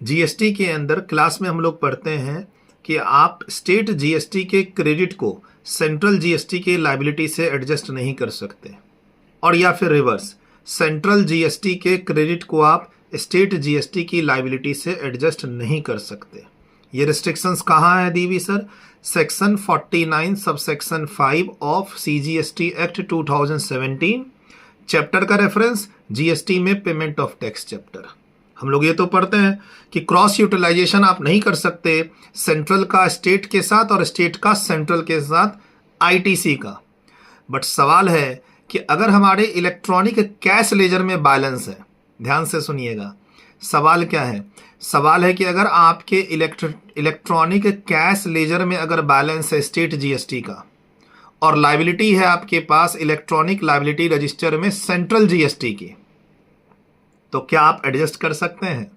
GST के अंदर class में हम लोग पढ़ते हैं कि आप स्टेट जीएसटी के क्रेडिट को सेंट्रल जीएसटी के लायबिलिटी से एडजस्ट नहीं कर सकते, और या फिर रिवर्स, सेंट्रल जीएसटी के क्रेडिट को आप स्टेट जीएसटी की लायबिलिटी से एडजस्ट नहीं कर सकते। ये रिस्ट्रिक्शंस कहाँ है दी हुई sir? Section 49 subsection 5 of CGST act 2017, chapter का रेफरेंस जीएसटी में पेमेंट ऑफ टैक्स चैप्टर। हम लोग ये तो पढ़ते हैं कि क्रॉस यूटिलाइजेशन आप नहीं कर सकते सेंट्रल का स्टेट के साथ और स्टेट का सेंट्रल के साथ आईटीसी का। बट सवाल है कि अगर हमारे इलेक्ट्रॉनिक कैश लेजर में बैलेंस है, ध्यान से सुनिएगा, सवाल क्या है? सवाल है कि अगर आपके इलेक्ट्रॉनिक कैश लेजर में अगर बैलेंस है स्टेट जीएसटी का और लायबिलिटी है आपके पास इलेक्ट्रॉनिक लायबिलिटी रजिस्टर में सेंट्रल जीएसटी की, तो क्या आप एडजस्ट कर सकते हैं?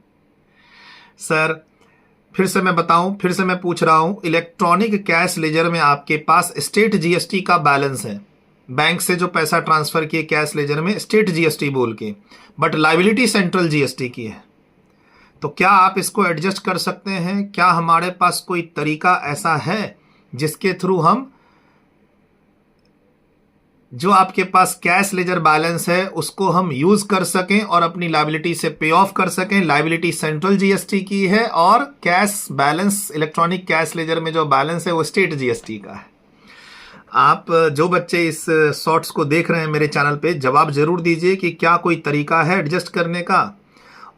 सर फिर से मैं बताऊं, फिर से मैं पूछ रहा हूं, इलेक्ट्रॉनिक कैश लेजर में आपके पास स्टेट जीएसटी का बैलेंस है, बैंक से जो पैसा ट्रांसफर किए कैश लेजर में स्टेट जीएसटी बोल के, बट लायबिलिटी सेंट्रल जीएसटी की है, तो क्या आप इसको एडजस्ट कर सकते हैं? क्या हमारे पास कोई तरीका ऐसा है जिसके थ्रू हम जो आपके पास कैश लेजर बैलेंस है उसको हम यूज कर सकें और अपनी लायबिलिटी से पे ऑफ कर सकें? लायबिलिटी सेंट्रल जीएसटी की है और cash balance, electronic cash laser में जो बैलेंस है वो स्टेट जीएसटी का है। आप जो बच्चे इस शॉर्ट्स को देख रहे हैं मेरे चैनल पे, जवाब जरूर दीजिए कि क्या कोई तरीका है एडजस्ट करने का,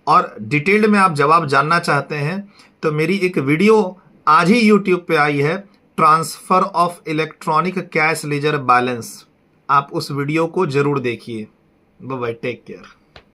और डिटेल्ड में आप जवाब जानना चाहते हैं तो मेरी एक वीडियो आज ही यूट्यूब पे आई है, transfer of electronic cash ledger balance, आप उस वीडियो को जरूर देखिए। Bye bye, take care.